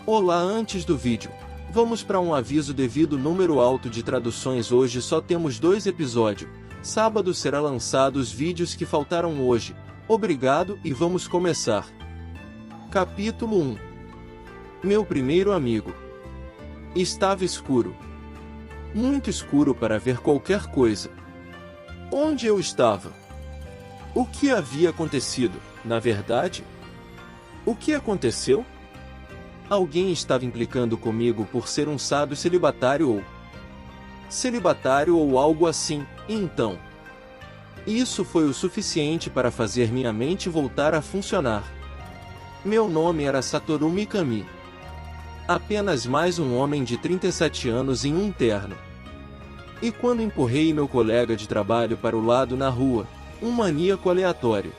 Olá, antes do vídeo, vamos para um aviso devido ao número alto de traduções. Hoje só temos 2 episódios. Sábado será lançado os vídeos que faltaram hoje. Obrigado e vamos começar. Capítulo 1. Meu primeiro amigo. Estava escuro. Muito escuro para ver qualquer coisa. Onde eu estava? O que havia acontecido, na verdade? O que aconteceu? Alguém estava implicando comigo por ser um sábio celibatário ou algo assim, e então. Isso foi o suficiente para fazer minha mente voltar a funcionar. Meu nome era Satoru Mikami. Apenas mais um homem de 37 anos em um terno. E quando empurrei meu colega de trabalho para o lado na rua, um maníaco aleatório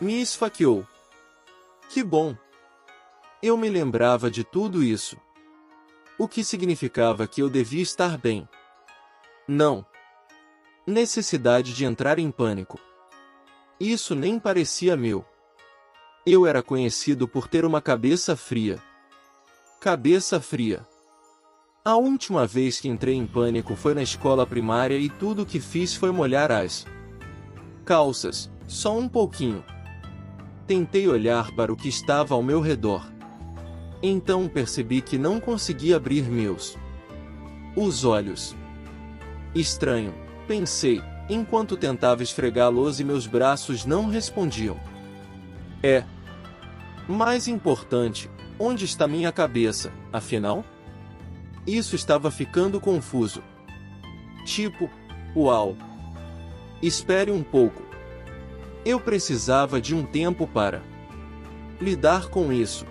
me esfaqueou. Que bom! Eu me lembrava de tudo isso. O que significava que eu devia estar bem. Não. Necessidade de entrar em pânico. Isso nem parecia meu. Eu era conhecido por ter uma cabeça fria. Cabeça fria. A última vez que entrei em pânico foi na escola primária e tudo o que fiz foi molhar as calças, só um pouquinho. Tentei olhar para o que estava ao meu redor. Então percebi que não conseguia abrir os olhos. Estranho, pensei, enquanto tentava esfregá-los e meus braços não respondiam. Mais importante, onde está minha cabeça, afinal? Isso estava ficando confuso. Tipo, uau! Espere um pouco. Eu precisava de um tempo para lidar com isso.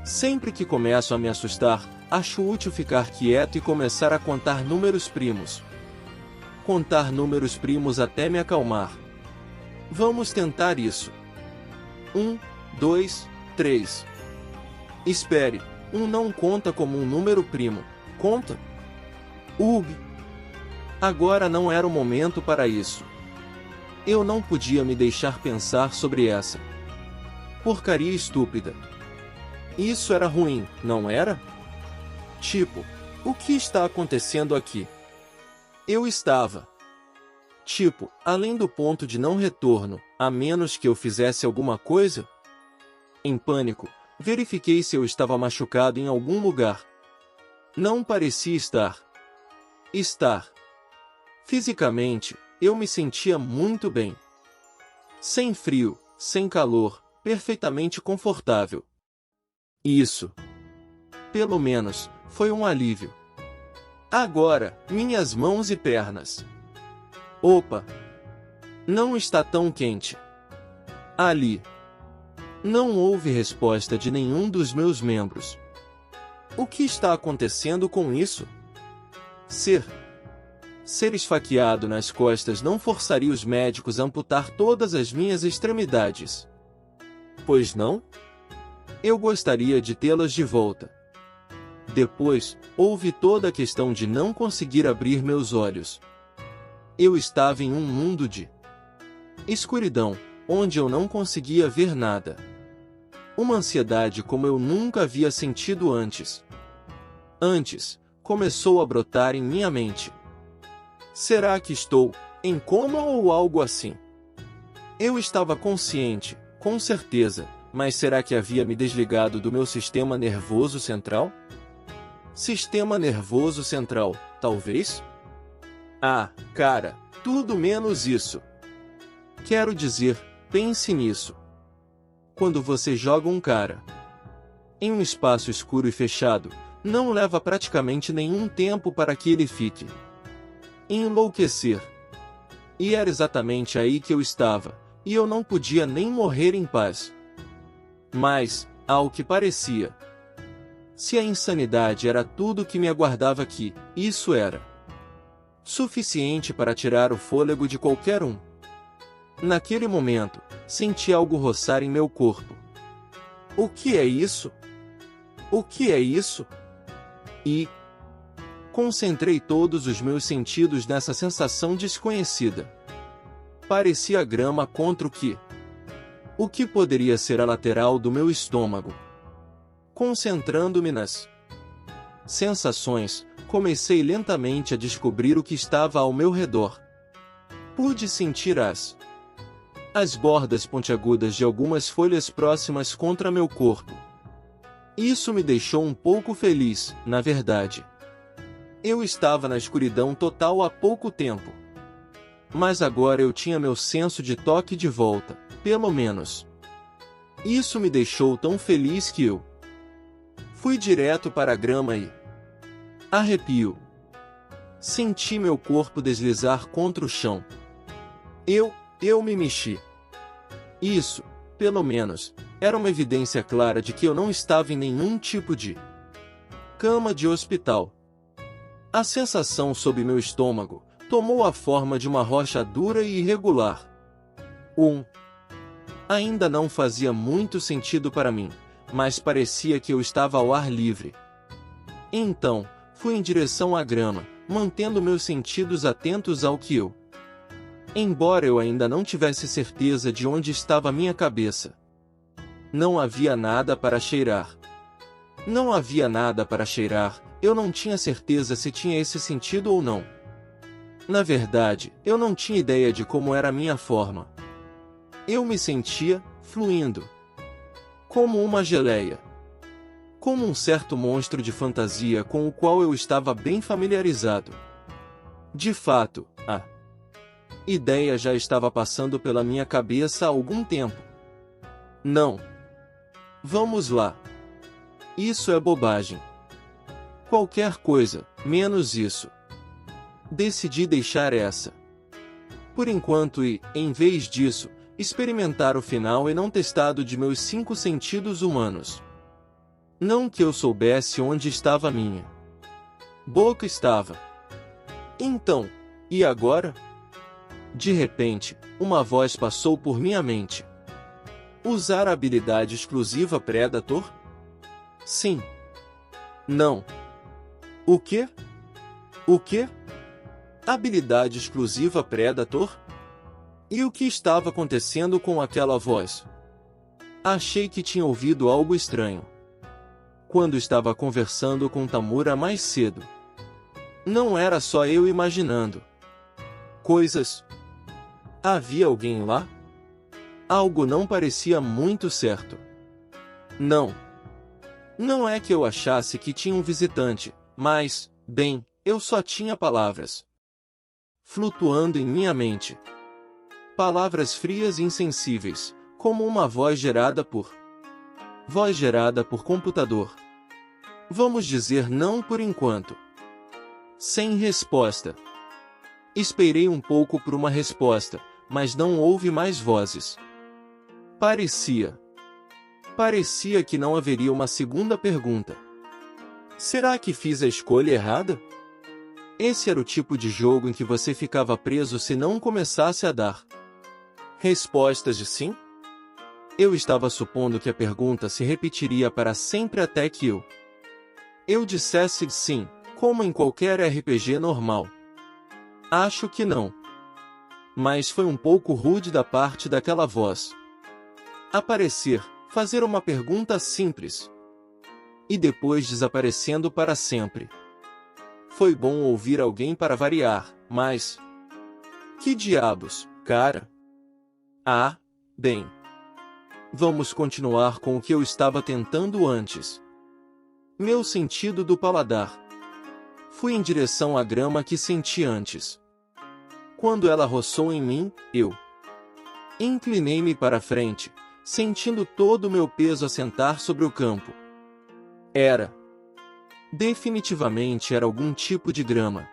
Sempre que começo a me assustar, acho útil ficar quieto e começar a contar números primos. Contar números primos até me acalmar. Vamos tentar isso. 1, 2, 3. Espere, 1 não conta como um número primo, conta? Agora não era o momento para isso. Eu não podia me deixar pensar sobre essa porcaria estúpida. Isso era ruim, não era? Tipo, o que está acontecendo aqui? Eu estava, além do ponto de não retorno, a menos que eu fizesse alguma coisa? Em pânico, verifiquei se eu estava machucado em algum lugar. Não parecia estar. Fisicamente, eu me sentia muito bem. Sem frio, sem calor, perfeitamente confortável. Isso, pelo menos, foi um alívio. Agora, minhas mãos e pernas. Opa! Não está tão quente. Ali. Não houve resposta de nenhum dos meus membros. O que está acontecendo com isso? Ser esfaqueado nas costas não forçaria os médicos a amputar todas as minhas extremidades. Pois não? Eu gostaria de tê-las de volta. Depois, houve toda a questão de não conseguir abrir meus olhos. Eu estava em um mundo de escuridão, onde eu não conseguia ver nada. Uma ansiedade como eu nunca havia sentido antes. Começou a brotar em minha mente. Será que estou em coma ou algo assim? Eu estava consciente, com certeza, mas será que havia me desligado do meu sistema nervoso central? Sistema nervoso central, talvez? Cara, tudo menos isso. Quero dizer, pense nisso. Quando você joga um cara em um espaço escuro e fechado, não leva praticamente nenhum tempo para que ele fique enlouquecer. E era exatamente aí que eu estava, e eu não podia nem morrer em paz. Mas, ao que parecia, se a insanidade era tudo que me aguardava aqui, isso era suficiente para tirar o fôlego de qualquer um. Naquele momento, senti algo roçar em meu corpo. O que é isso? O que é isso? E concentrei todos os meus sentidos nessa sensação desconhecida. Parecia grama contra o que poderia ser a lateral do meu estômago. Concentrando-me nas sensações, comecei lentamente a descobrir o que estava ao meu redor. Pude sentir as bordas pontiagudas de algumas folhas próximas contra meu corpo. Isso me deixou um pouco feliz, na verdade. Eu estava na escuridão total há pouco tempo. Mas agora eu tinha meu senso de toque de volta, pelo menos. Isso me deixou tão feliz que eu fui direto para a grama e arrepio. Senti meu corpo deslizar contra o chão. Eu me mexi. Isso, pelo menos, era uma evidência clara de que eu não estava em nenhum tipo de cama de hospital. A sensação sob meu estômago tomou a forma de uma rocha dura e irregular. Ainda não fazia muito sentido para mim, mas parecia que eu estava ao ar livre. Então, fui em direção à grama, mantendo meus sentidos atentos ao que eu. Embora eu ainda não tivesse certeza de onde estava minha cabeça. Não havia nada para cheirar. Não havia nada para cheirar, eu não tinha certeza se tinha esse sentido ou não. Na verdade, eu não tinha ideia de como era a minha forma. Eu me sentia fluindo. Como uma geleia. Como um certo monstro de fantasia com o qual eu estava bem familiarizado. De fato, a ideia já estava passando pela minha cabeça há algum tempo. Não. Vamos lá. Isso é bobagem. Qualquer coisa, menos isso. Decidi deixar essa por enquanto e, em vez disso, experimentar o final e não testado de meus 5 sentidos humanos. Não que eu soubesse onde estava minha boca estava. Então, e agora? De repente, uma voz passou por minha mente. Usar a habilidade exclusiva Predator? Sim. Não. O quê? O quê? Habilidade exclusiva Predator? E o que estava acontecendo com aquela voz? Achei que tinha ouvido algo estranho quando estava conversando com Tamura mais cedo. Não era só eu imaginando coisas. Havia alguém lá? Algo não parecia muito certo. Não. Não é que eu achasse que tinha um visitante, mas, bem, eu só tinha palavras flutuando em minha mente. Palavras frias e insensíveis, como uma voz gerada por computador. Vamos dizer não por enquanto. Sem resposta. Esperei um pouco por uma resposta, mas não houve mais vozes. Parecia que não haveria uma segunda pergunta. Será que fiz a escolha errada? Esse era o tipo de jogo em que você ficava preso se não começasse a dar respostas de sim? Eu estava supondo que a pergunta se repetiria para sempre até que eu dissesse sim, como em qualquer RPG normal. Acho que não. Mas foi um pouco rude da parte daquela voz. Aparecer, fazer uma pergunta simples. E depois desaparecendo para sempre. Foi bom ouvir alguém para variar, mas... Que diabos, cara? Ah, bem. Vamos continuar com o que eu estava tentando antes. Meu sentido do paladar. Fui em direção à grama que senti antes. Quando ela roçou em mim, eu inclinei-me para frente, sentindo todo o meu peso assentar sobre o campo. Definitivamente era algum tipo de grama.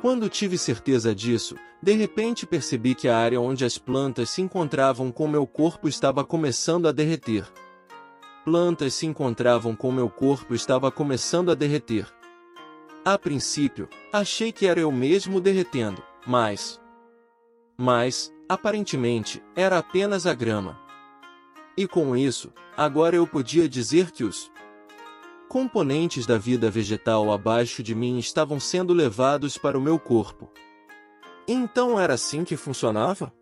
Quando tive certeza disso, de repente percebi que a área onde as plantas se encontravam com meu corpo estava começando a derreter. Plantas se encontravam com meu corpo estava começando a derreter. A princípio, achei que era eu mesmo derretendo, mas, aparentemente, era apenas a grama. E com isso, agora eu podia dizer que os componentes da vida vegetal abaixo de mim estavam sendo levados para o meu corpo. Então era assim que funcionava?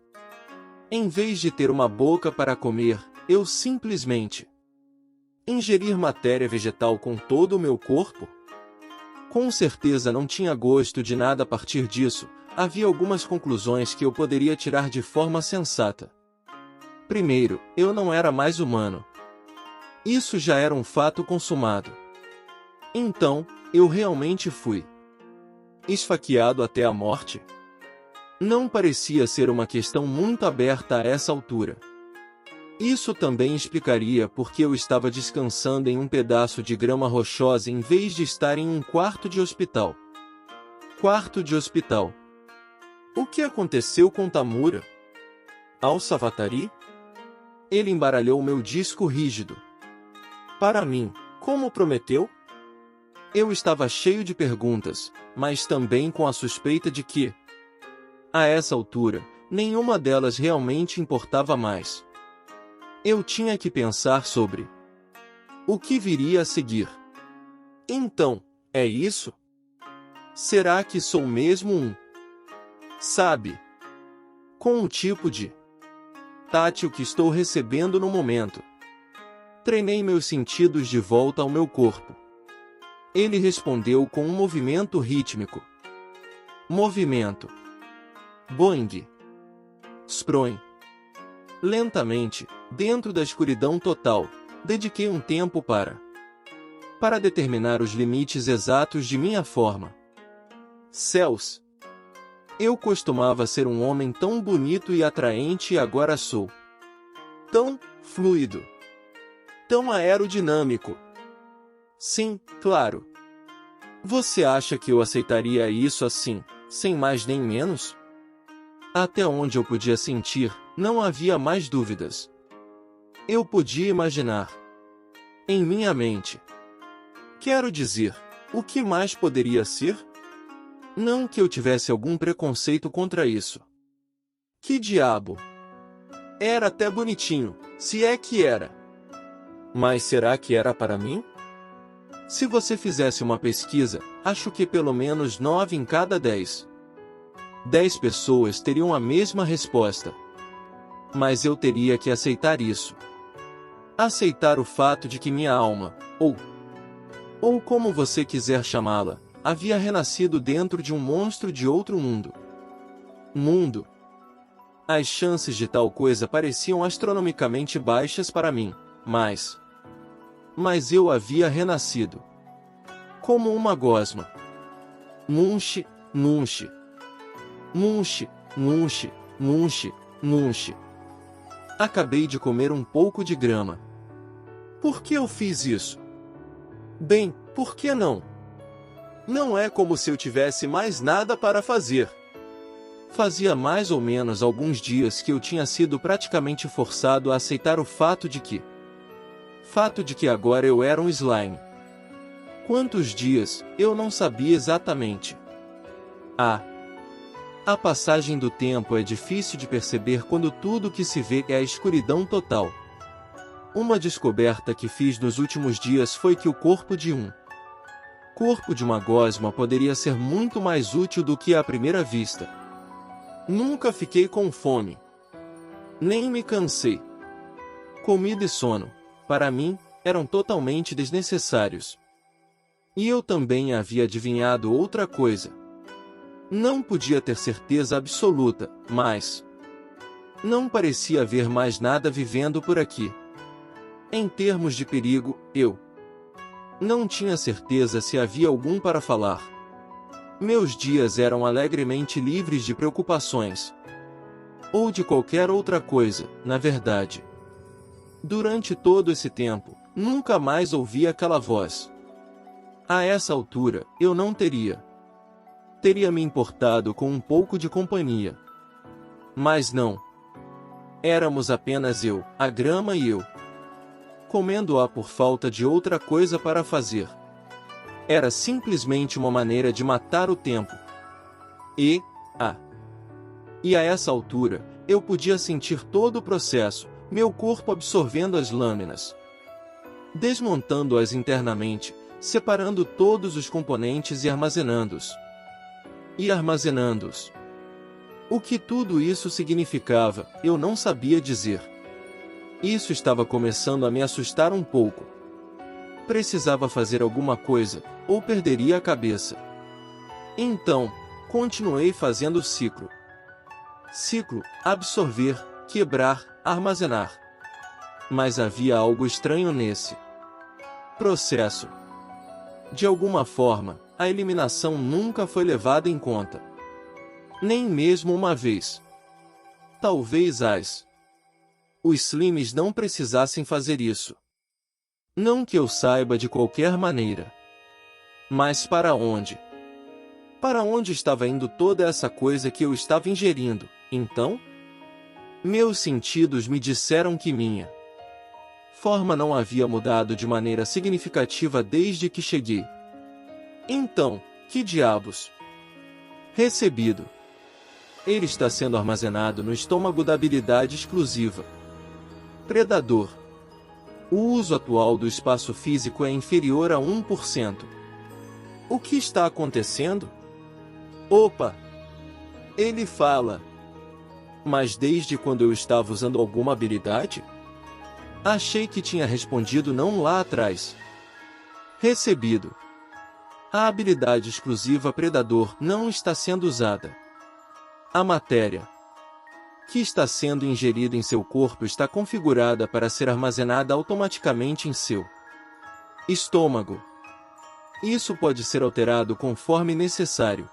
Em vez de ter uma boca para comer, eu simplesmente Ingerir matéria vegetal com todo o meu corpo? Com certeza não tinha gosto de nada a partir disso. Havia algumas conclusões que eu poderia tirar de forma sensata. Primeiro, eu não era mais humano. Isso já era um fato consumado. Então, eu realmente fui esfaqueado até a morte? Não parecia ser uma questão muito aberta a essa altura. Isso também explicaria por que eu estava descansando em um pedaço de grama rochosa em vez de estar em um quarto de hospital. Quarto de hospital. O que aconteceu com Tamura? Al-Savatari? Ele embaralhou meu disco rígido. Para mim, como prometeu? Eu estava cheio de perguntas, mas também com a suspeita de que, a essa altura, nenhuma delas realmente importava mais. Eu tinha que pensar sobre o que viria a seguir. Então, é isso? Será que sou mesmo um? Sabe? Com o tipo de tátil que estou recebendo no momento. Treinei meus sentidos de volta ao meu corpo. Ele respondeu com um movimento rítmico. Movimento. Boing. Sproing. Lentamente, dentro da escuridão total, dediquei um tempo para determinar os limites exatos de minha forma. Céus! Eu costumava ser um homem tão bonito e atraente e agora sou tão fluido, tão aerodinâmico. Sim, claro. Você acha que eu aceitaria isso assim, sem mais nem menos? Até onde eu podia sentir, não havia mais dúvidas. Eu podia imaginar. Em minha mente. Quero dizer, o que mais poderia ser? Não que eu tivesse algum preconceito contra isso. Que diabo! Era até bonitinho, se é que era. Mas será que era para mim? Se você fizesse uma pesquisa, acho que pelo menos 9 em cada 10 pessoas teriam a mesma resposta. Mas eu teria que aceitar isso. Aceitar o fato de que minha alma, ou como você quiser chamá-la, havia renascido dentro de um monstro de outro mundo. Mundo. As chances de tal coisa pareciam astronomicamente baixas para mim, mas eu havia renascido. Como uma gosma. Munche, munche. Munche, munche, munche, munche. Acabei de comer um pouco de grama. Por que eu fiz isso? Bem, por que não? Não é como se eu tivesse mais nada para fazer. Fazia mais ou menos alguns dias que eu tinha sido praticamente forçado a aceitar o fato de que agora eu era um slime. Quantos dias, eu não sabia exatamente. A passagem do tempo é difícil de perceber quando tudo que se vê é a escuridão total. Uma descoberta que fiz nos últimos dias foi que o corpo de uma gosma poderia ser muito mais útil do que à primeira vista. Nunca fiquei com fome. Nem me cansei. Comida e sono, para mim, eram totalmente desnecessários. E eu também havia adivinhado outra coisa. Não podia ter certeza absoluta, mas não parecia haver mais nada vivendo por aqui. Em termos de perigo, eu não tinha certeza se havia algum para falar. Meus dias eram alegremente livres de preocupações. Ou de qualquer outra coisa, na verdade. Durante todo esse tempo, nunca mais ouvi aquela voz. A essa altura, eu não teria me importado com um pouco de companhia. Mas não. Éramos apenas eu, a grama e eu. Comendo-a por falta de outra coisa para fazer. Era simplesmente uma maneira de matar o tempo. E a essa altura, eu podia sentir todo o processo, meu corpo absorvendo as lâminas, desmontando-as internamente, separando todos os componentes e armazenando-os. O que tudo isso significava, eu não sabia dizer. Isso estava começando a me assustar um pouco. Precisava fazer alguma coisa, ou perderia a cabeça. Então, continuei fazendo o ciclo. Ciclo, absorver, quebrar, armazenar. Mas havia algo estranho nesse processo. De alguma forma, a eliminação nunca foi levada em conta. Nem mesmo uma vez. Talvez os slimes não precisassem fazer isso. Não que eu saiba de qualquer maneira. Mas para onde? Para onde estava indo toda essa coisa que eu estava ingerindo, então? Meus sentidos me disseram que minha forma não havia mudado de maneira significativa desde que cheguei. Então, que diabos? Recebido. Ele está sendo armazenado no estômago da habilidade exclusiva. Predador. O uso atual do espaço físico é inferior a 1%. O que está acontecendo? Opa! Ele fala. Mas desde quando eu estava usando alguma habilidade? Achei que tinha respondido não lá atrás. Recebido. A habilidade exclusiva Predador não está sendo usada. A matéria que está sendo ingerida em seu corpo está configurada para ser armazenada automaticamente em seu estômago. Isso pode ser alterado conforme necessário.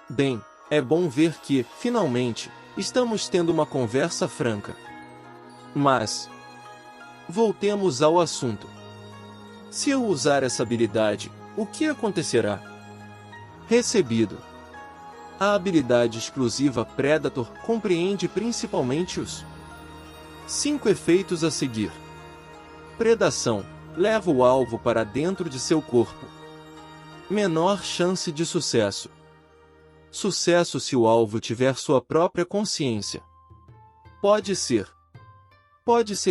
Bem, é bom ver que, finalmente, estamos tendo uma conversa franca. Mas voltemos ao assunto. Se eu usar essa habilidade, o que acontecerá? Recebido. A habilidade exclusiva Predator compreende principalmente os 5 efeitos a seguir. Predação. Leva o alvo para dentro de seu corpo. Menor chance de sucesso. Sucesso se o alvo tiver sua própria consciência. Pode ser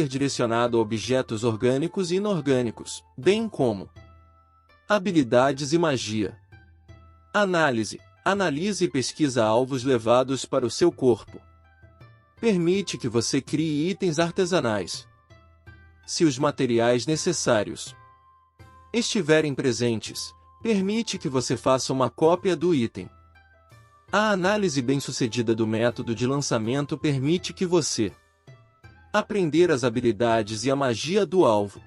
direcionado a objetos orgânicos e inorgânicos, bem como habilidades e magia. Análise. Analise e pesquisa alvos levados para o seu corpo. Permite que você crie itens artesanais. Se os materiais necessários estiverem presentes, permite que você faça uma cópia do item. A análise bem-sucedida do método de lançamento permite que você aprender as habilidades e a magia do alvo.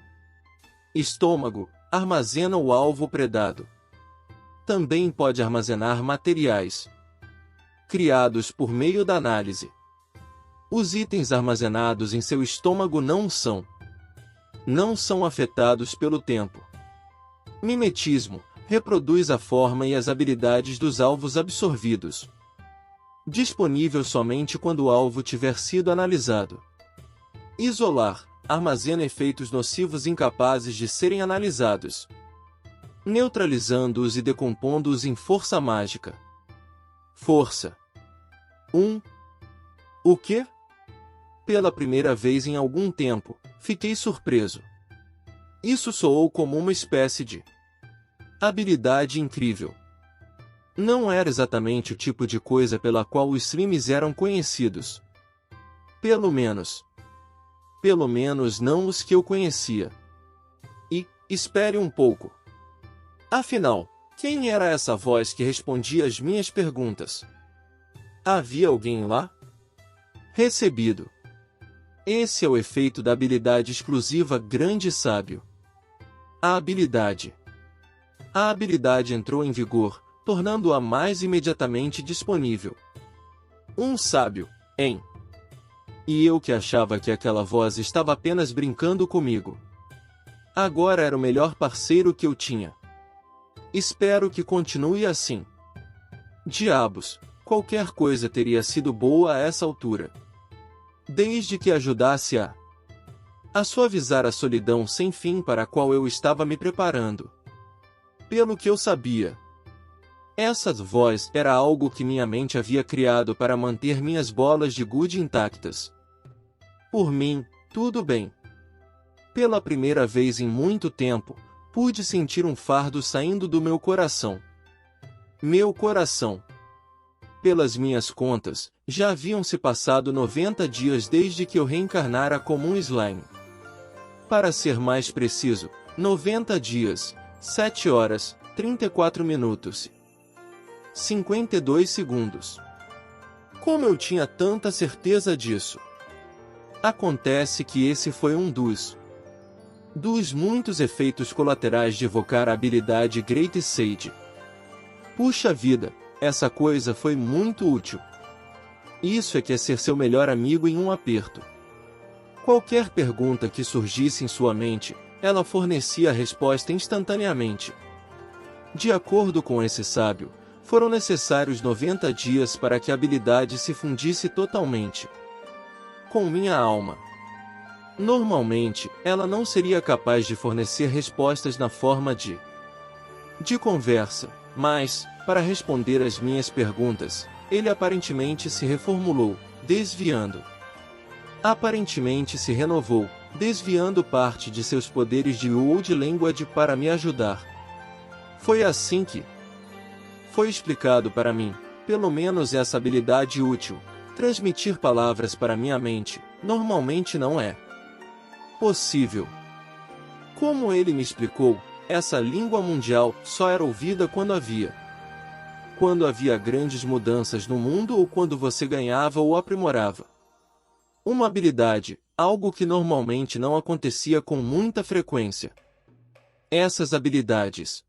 Estômago. Armazena o alvo predado. Também pode armazenar materiais criados por meio da análise. Os itens armazenados em seu estômago não são afetados pelo tempo. Mimetismo. Reproduz a forma e as habilidades dos alvos absorvidos. Disponível somente quando o alvo tiver sido analisado. Isolar. Armazena efeitos nocivos incapazes de serem analisados, neutralizando-os e decompondo-os em força mágica. Força. 1. O quê? Pela primeira vez em algum tempo, fiquei surpreso. Isso soou como uma espécie de habilidade incrível. Não era exatamente o tipo de coisa pela qual os slimes eram conhecidos. Pelo menos não os que eu conhecia. E, espere um pouco. Afinal, quem era essa voz que respondia às minhas perguntas? Havia alguém lá? Recebido. Esse é o efeito da habilidade exclusiva Grande Sábio. A habilidade entrou em vigor, tornando-a mais imediatamente disponível. Um sábio, hein? E eu que achava que aquela voz estava apenas brincando comigo. Agora era o melhor parceiro que eu tinha. Espero que continue assim. Diabos, qualquer coisa teria sido boa a essa altura. Desde que ajudasse a suavizar a solidão sem fim para a qual eu estava me preparando. Pelo que eu sabia, essa voz era algo que minha mente havia criado para manter minhas bolas de gude intactas. Por mim, tudo bem. Pela primeira vez em muito tempo, pude sentir um fardo saindo do meu coração. Meu coração. Pelas minhas contas, já haviam se passado 90 dias desde que eu reencarnara como um slime. Para ser mais preciso, 90 dias, 7 horas, 34 minutos. 52 segundos. Como eu tinha tanta certeza disso? Acontece que esse foi um dos muitos efeitos colaterais de evocar a habilidade Great Sage. Puxa vida, essa coisa foi muito útil. Isso é que é ser seu melhor amigo em um aperto. Qualquer pergunta que surgisse em sua mente, ela fornecia a resposta instantaneamente. De acordo com esse sábio, foram necessários 90 dias para que a habilidade se fundisse totalmente com minha alma. Normalmente, ela não seria capaz de fornecer respostas na forma de conversa, mas, para responder às minhas perguntas, ele aparentemente se reformulou, aparentemente se renovou, desviando parte de seus poderes de Old Language para me ajudar. Foi assim que foi explicado para mim, pelo menos essa habilidade útil, transmitir palavras para minha mente, normalmente não é possível. Como ele me explicou, essa língua mundial só era ouvida quando havia grandes mudanças no mundo ou quando você ganhava ou aprimorava uma habilidade, algo que normalmente não acontecia com muita frequência. Essas habilidades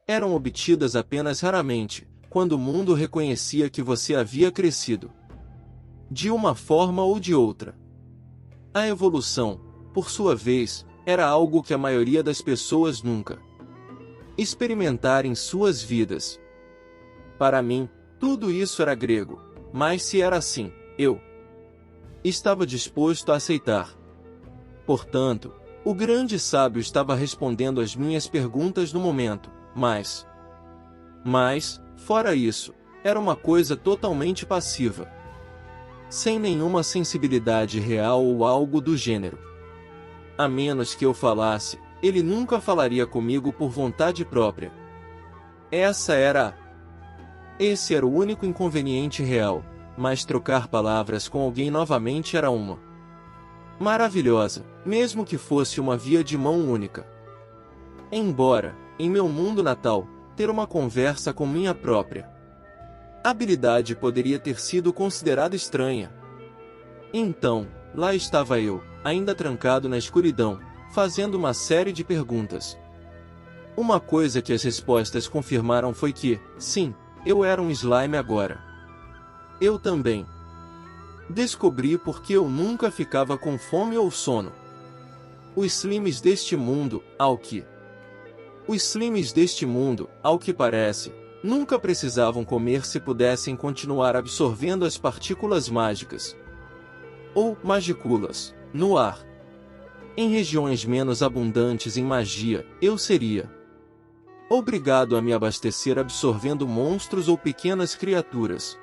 eram obtidas apenas raramente, quando o mundo reconhecia que você havia crescido de uma forma ou de outra. A evolução, por sua vez, era algo que a maioria das pessoas nunca experimentaram em suas vidas. Para mim, tudo isso era grego, mas se era assim, eu estava disposto a aceitar. Portanto, o grande sábio estava respondendo às minhas perguntas no momento, mas, fora isso, era uma coisa totalmente passiva. Sem nenhuma sensibilidade real ou algo do gênero. A menos que eu falasse, ele nunca falaria comigo por vontade própria. Esse era o único inconveniente real, mas trocar palavras com alguém novamente era uma maravilhosa, mesmo que fosse uma via de mão única. Embora, em meu mundo natal, ter uma conversa com minha própria habilidade poderia ter sido considerada estranha. Então, lá estava eu, ainda trancado na escuridão, fazendo uma série de perguntas. Uma coisa que as respostas confirmaram foi que, sim, eu era um slime agora. Eu também descobri porque eu nunca ficava com fome ou sono. Os slimes deste mundo, ao que parece, nunca precisavam comer se pudessem continuar absorvendo as partículas mágicas ou magiculas no ar. Em regiões menos abundantes em magia, eu seria obrigado a me abastecer absorvendo monstros ou pequenas criaturas.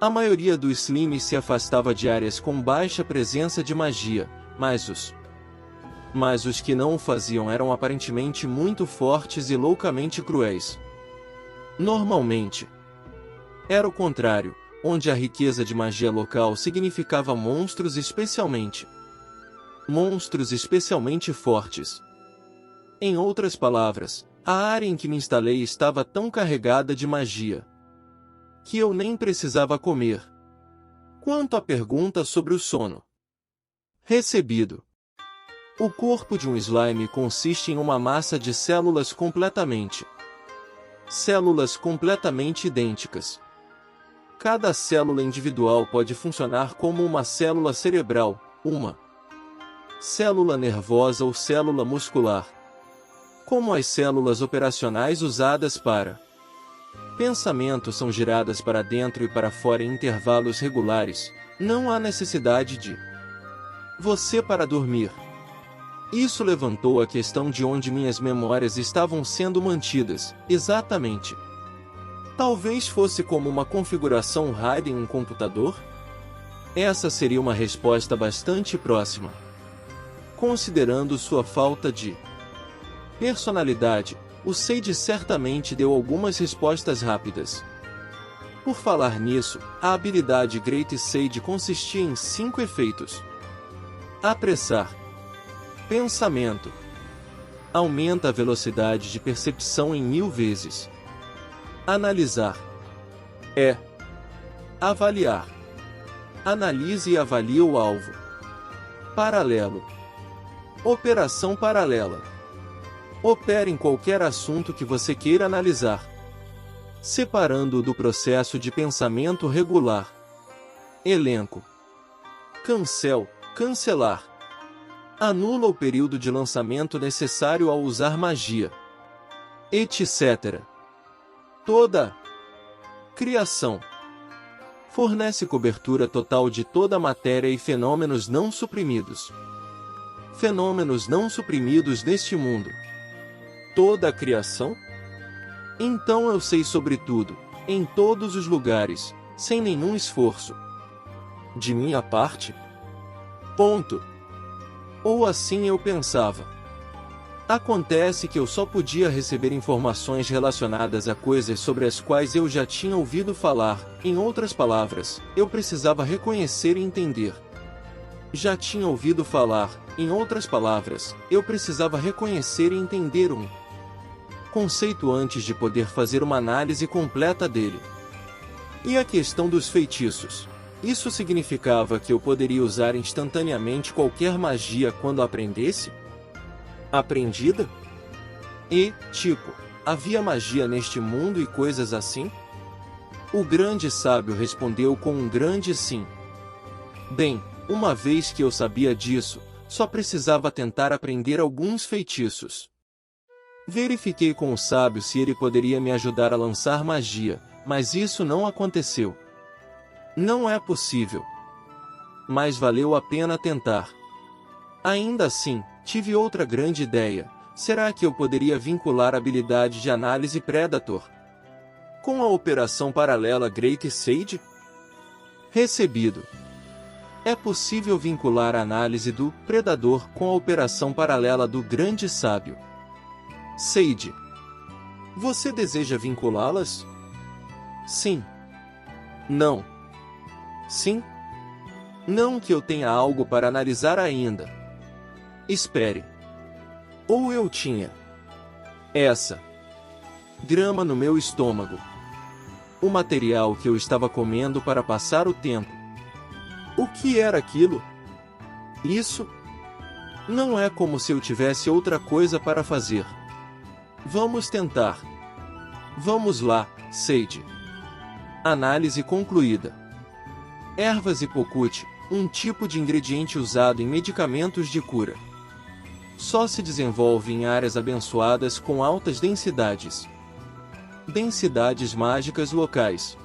A maioria dos slimes se afastava de áreas com baixa presença de magia, mas os que não o faziam eram aparentemente muito fortes e loucamente cruéis. Normalmente, era o contrário, onde a riqueza de magia local significava monstros especialmente fortes. Em outras palavras, a área em que me instalei estava tão carregada de magia que eu nem precisava comer. Quanto à pergunta sobre o sono recebido, o corpo de um slime consiste em uma massa de células completamente idênticas. Cada célula individual pode funcionar como uma célula cerebral, uma célula nervosa ou célula muscular. Como as células operacionais usadas para pensamento são giradas para dentro e para fora em intervalos regulares, não há necessidade de você para dormir. Isso levantou a questão de onde minhas memórias estavam sendo mantidas, exatamente. Talvez fosse como uma configuração RAID em um computador? Essa seria uma resposta bastante próxima. Considerando sua falta de personalidade, o Sage certamente deu algumas respostas rápidas. Por falar nisso, a habilidade Great Sage consistia em 5 efeitos: apressar pensamento, Aumenta a velocidade de percepção em 1000 vezes. Analisar. Avaliar. Analise e avalie o alvo. Paralelo. Operação paralela. Opere em qualquer assunto que você queira analisar, separando-o do processo de pensamento regular. Elenco. Cancelar. Anula o período de lançamento necessário ao usar magia, etc. Toda criação. Fornece cobertura total de toda a matéria e fenômenos não suprimidos. Fenômenos não suprimidos neste mundo. Toda a criação? Então eu sei sobre tudo, em todos os lugares, sem nenhum esforço de minha parte? Ponto. Ou assim eu pensava. Acontece que eu só podia receber informações relacionadas a coisas sobre as quais eu já tinha ouvido falar, em outras palavras, eu precisava reconhecer e entender. Já tinha ouvido falar, em outras palavras, eu precisava reconhecer e entender um conceito antes de poder fazer uma análise completa dele. E a questão dos feitiços? Isso significava que eu poderia usar instantaneamente qualquer magia quando aprendesse? Aprendida? Havia magia neste mundo e coisas assim? O grande sábio respondeu com um grande sim. Bem, uma vez que eu sabia disso, só precisava tentar aprender alguns feitiços. Verifiquei com o sábio se ele poderia me ajudar a lançar magia, mas isso não aconteceu. Não é possível. Mas valeu a pena tentar. Ainda assim, tive outra grande ideia. Será que eu poderia vincular a habilidade de análise Predator com a operação paralela Great Sage? Recebido. É possível vincular a análise do Predador com a operação paralela do Grande Sábio Sage. Você deseja vinculá-las? Sim. Não. Sim. Não que eu tenha algo para analisar ainda. Espere. Ou eu tinha essa grama no meu estômago. O material que eu estava comendo para passar o tempo. O que era aquilo? Isso? Não é como se eu tivesse outra coisa para fazer. Vamos tentar. Vamos lá, Sage. Análise concluída. Ervas e pocute, um tipo de ingrediente usado em medicamentos de cura. Só se desenvolve em áreas abençoadas com altas densidades. Densidades mágicas locais.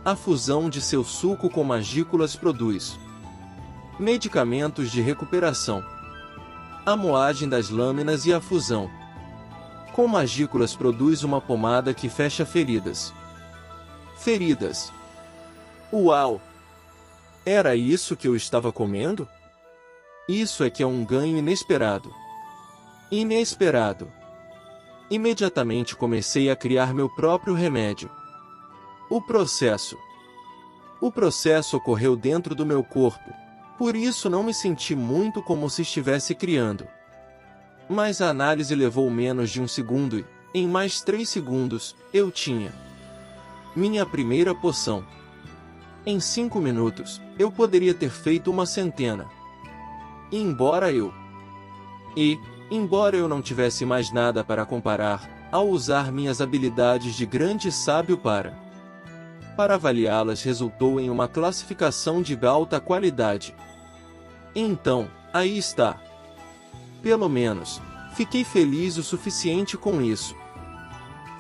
A fusão de seu suco com magículas produz medicamentos de recuperação. A moagem das lâminas e a fusão com magículas produz uma pomada que fecha feridas. Feridas. Uau! Era isso que eu estava comendo? Isso é que é um ganho inesperado. Inesperado. Imediatamente comecei a criar meu próprio remédio. O processo ocorreu dentro do meu corpo, por isso não me senti muito como se estivesse criando. Mas a análise levou menos de 1 segundo e, em mais 3 segundos, eu tinha minha primeira poção. Em 5 minutos, eu poderia ter feito uma centena. Embora eu não tivesse mais nada para comparar, ao usar minhas habilidades de grande sábio para avaliá-las resultou em uma classificação de alta qualidade. Então, aí está. Pelo menos, fiquei feliz o suficiente com isso.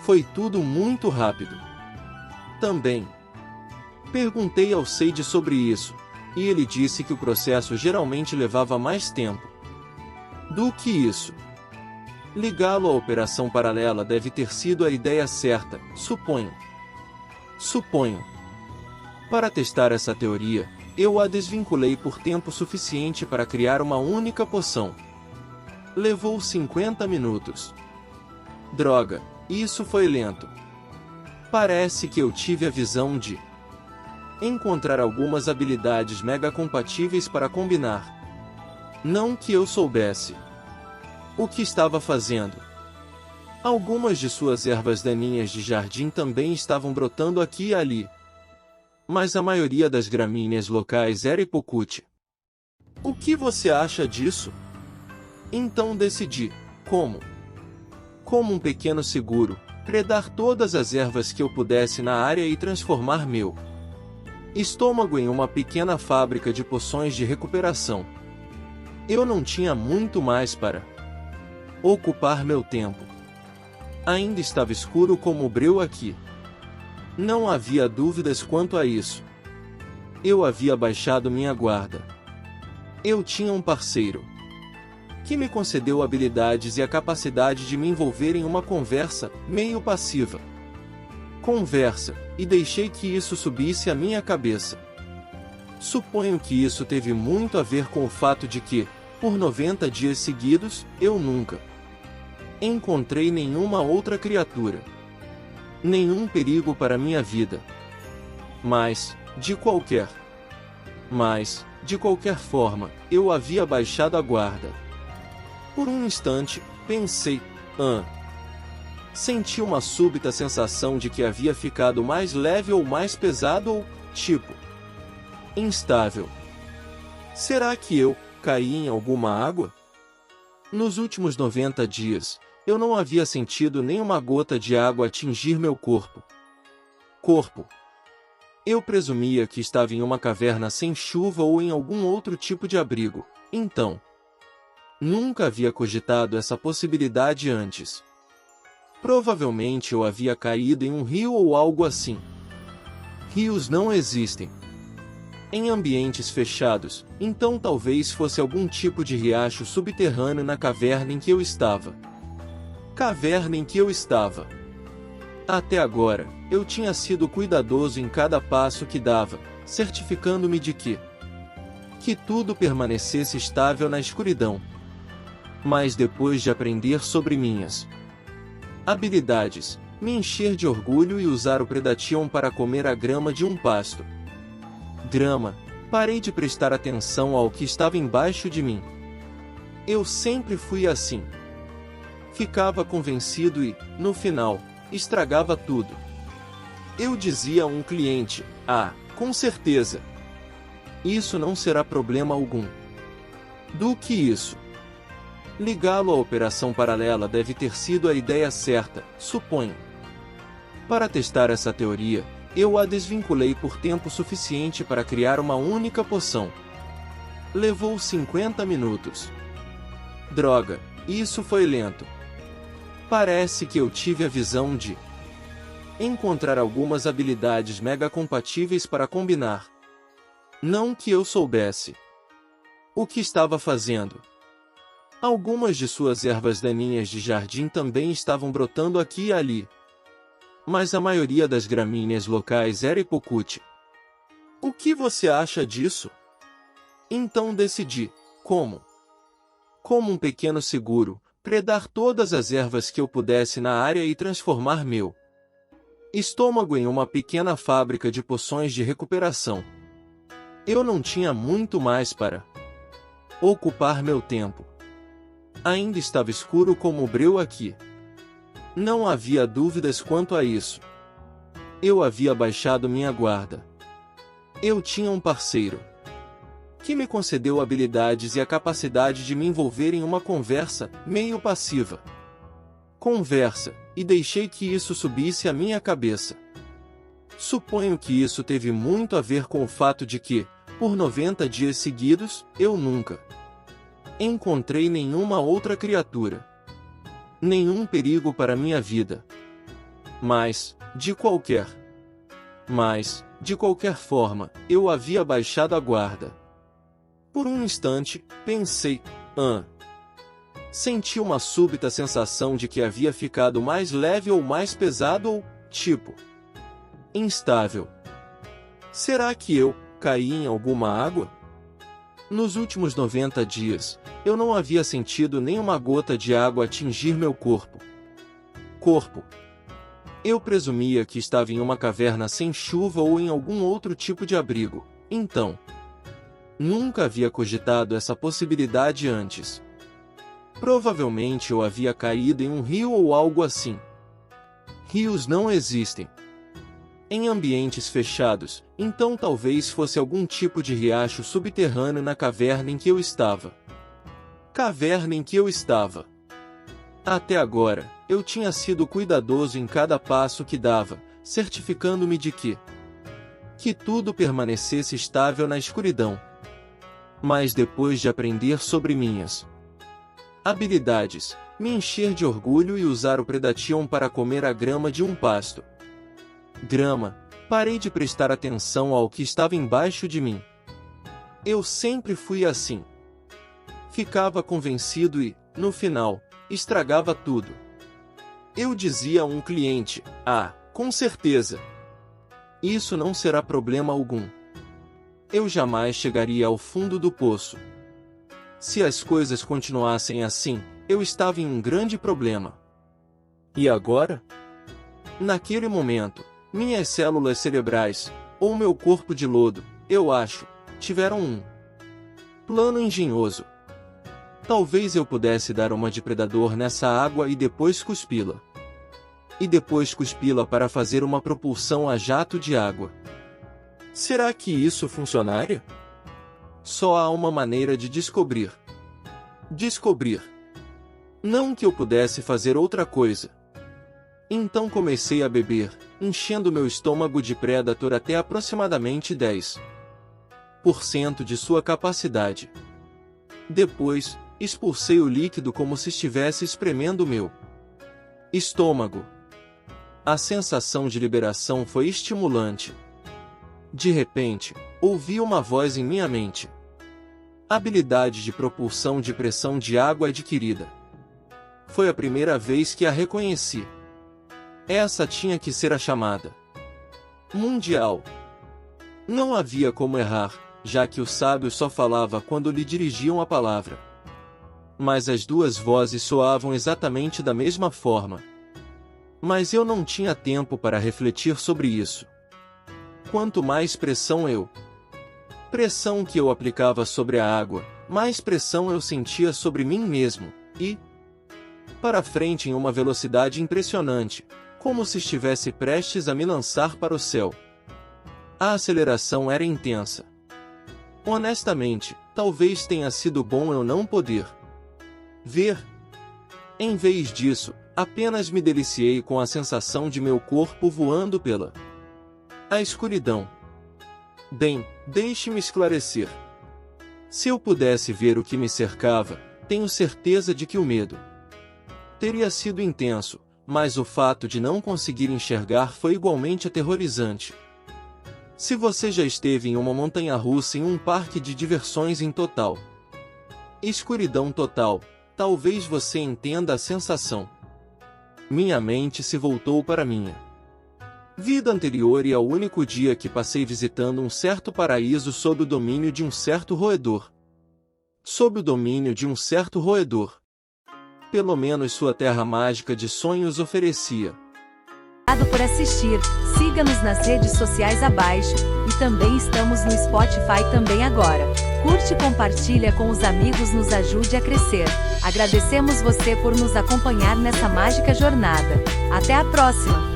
Foi tudo muito rápido. Também perguntei ao Sage sobre isso, e ele disse que o processo geralmente levava mais tempo do que isso. Ligá-lo à operação paralela deve ter sido a ideia certa, suponho. Para testar essa teoria, eu a desvinculei por tempo suficiente para criar uma única poção. Levou 50 minutos. Droga, isso foi lento. Parece que eu tive a visão de encontrar algumas habilidades mega compatíveis para combinar. Não que eu soubesse O que estava fazendo? Algumas de suas ervas daninhas de jardim também estavam brotando aqui e ali. Mas a maioria das gramíneas locais era hipocuti. O que você acha disso? Então decidi, como um pequeno seguro, predar todas as ervas que eu pudesse na área e transformar meu estômago em uma pequena fábrica de poções de recuperação. Eu não tinha muito mais para ocupar meu tempo. Ainda estava escuro como o breu aqui. Não havia dúvidas quanto a isso. Eu havia baixado minha guarda. Eu tinha um parceiro que me concedeu habilidades e a capacidade de me envolver em uma conversa meio passiva. Conversa, e deixei que isso subisse à minha cabeça. Suponho que isso teve muito a ver com o fato de que, por 90 dias seguidos, eu nunca encontrei nenhuma outra criatura. Nenhum perigo para minha vida. Mas, de qualquer forma, eu havia baixado a guarda. Por um instante, pensei, senti uma súbita sensação de que havia ficado mais leve ou mais pesado ou, instável. Será que eu caí em alguma água? Nos últimos 90 dias, eu não havia sentido nenhuma gota de água atingir meu corpo. Eu presumia que estava em uma caverna sem chuva ou em algum outro tipo de abrigo, então nunca havia cogitado essa possibilidade antes. Provavelmente eu havia caído em um rio ou algo assim. Rios não existem em ambientes fechados, então talvez fosse algum tipo de riacho subterrâneo na caverna em que eu estava. Até agora, eu tinha sido cuidadoso em cada passo que dava, certificando-me de que tudo permanecesse estável na escuridão. Mas depois de aprender sobre minhas habilidades, me encher de orgulho e usar o Predation para comer a grama de um pasto. Parei de prestar atenção ao que estava embaixo de mim. Eu sempre fui assim. Ficava convencido e, no final, estragava tudo. Eu dizia a um cliente, com certeza. Isso não será problema algum. Do que isso? Ligá-lo à operação paralela deve ter sido a ideia certa, suponho. Para testar essa teoria, eu a desvinculei por tempo suficiente para criar uma única poção. Levou 50 minutos. Droga, isso foi lento. Parece que eu tive a visão de encontrar algumas habilidades mega compatíveis para combinar. Não que eu soubesse o que estava fazendo. Algumas de suas ervas daninhas de jardim também estavam brotando aqui e ali. Mas a maioria das gramíneas locais era hipocuti. O que você acha disso? Então decidi, como um pequeno seguro, predar todas as ervas que eu pudesse na área e transformar meu estômago em uma pequena fábrica de poções de recuperação. Eu não tinha muito mais para ocupar meu tempo. Ainda estava escuro como o breu aqui. Não havia dúvidas quanto a isso. Eu havia baixado minha guarda. Eu tinha um parceiro que me concedeu habilidades e a capacidade de me envolver em uma conversa meio passiva. E deixei que isso subisse à minha cabeça. Suponho que isso teve muito a ver com o fato de que, por 90 dias seguidos, eu nunca encontrei nenhuma outra criatura. Nenhum perigo para minha vida. Mas, de qualquer forma, eu havia baixado a guarda. Por um instante, pensei, senti uma súbita sensação de que havia ficado mais leve ou mais pesado ou, instável. Será que eu caí em alguma água? Nos últimos 90 dias, eu não havia sentido nenhuma gota de água atingir meu corpo. Eu presumia que estava em uma caverna sem chuva ou em algum outro tipo de abrigo, então nunca havia cogitado essa possibilidade antes. Provavelmente eu havia caído em um rio ou algo assim. Rios não existem em ambientes fechados, então talvez fosse algum tipo de riacho subterrâneo na caverna em que eu estava. Caverna em que eu estava. Até agora, eu tinha sido cuidadoso em cada passo que dava, certificando-me de que tudo permanecesse estável na escuridão. Mas depois de aprender sobre minhas habilidades, me encher de orgulho e usar o Predation para comer a grama de um pasto. Grama, parei de prestar atenção ao que estava embaixo de mim. Eu sempre fui assim. Ficava convencido e, no final, estragava tudo. Eu dizia a um cliente: com certeza. Isso não será problema algum. Eu jamais chegaria ao fundo do poço. Se as coisas continuassem assim, eu estava em um grande problema. E agora? Naquele momento, minhas células cerebrais, ou meu corpo de lodo, eu acho, tiveram um plano engenhoso. Talvez eu pudesse dar uma de predador nessa água e depois cuspi-la. E depois cuspi-la para fazer uma propulsão a jato de água. Será que isso funcionaria? Só há uma maneira de descobrir. Não que eu pudesse fazer outra coisa. Então comecei a beber, enchendo meu estômago de Predator até aproximadamente 10% de sua capacidade. Depois, expulsei o líquido como se estivesse espremendo meu estômago. A sensação de liberação foi estimulante. De repente, ouvi uma voz em minha mente. Habilidade de propulsão de pressão de água adquirida. Foi a primeira vez que a reconheci. Essa tinha que ser a chamada mundial. Não havia como errar, já que o sábio só falava quando lhe dirigiam a palavra. Mas as duas vozes soavam exatamente da mesma forma. Mas eu não tinha tempo para refletir sobre isso. Quanto mais pressão que eu aplicava sobre a água, mais pressão eu sentia sobre mim mesmo, e para frente em uma velocidade impressionante, como se estivesse prestes a me lançar para o céu. A aceleração era intensa. Honestamente, talvez tenha sido bom eu não poder ver. Em vez disso, apenas me deliciei com a sensação de meu corpo voando pela escuridão. Bem, deixe-me esclarecer. Se eu pudesse ver o que me cercava, tenho certeza de que o medo teria sido intenso, mas o fato de não conseguir enxergar foi igualmente aterrorizante. Se você já esteve em uma montanha-russa em um parque de diversões em total escuridão total, talvez você entenda a sensação. Minha mente se voltou para minha vida anterior e ao único dia que passei visitando um certo paraíso sob o domínio de um certo roedor. Sob o domínio de um certo roedor. Pelo menos sua terra mágica de sonhos oferecia. Obrigado por assistir, siga-nos nas redes sociais abaixo, e também estamos no Spotify também agora. Curte e compartilha com os amigos, nos ajude a crescer. Agradecemos você por nos acompanhar nessa mágica jornada. Até a próxima!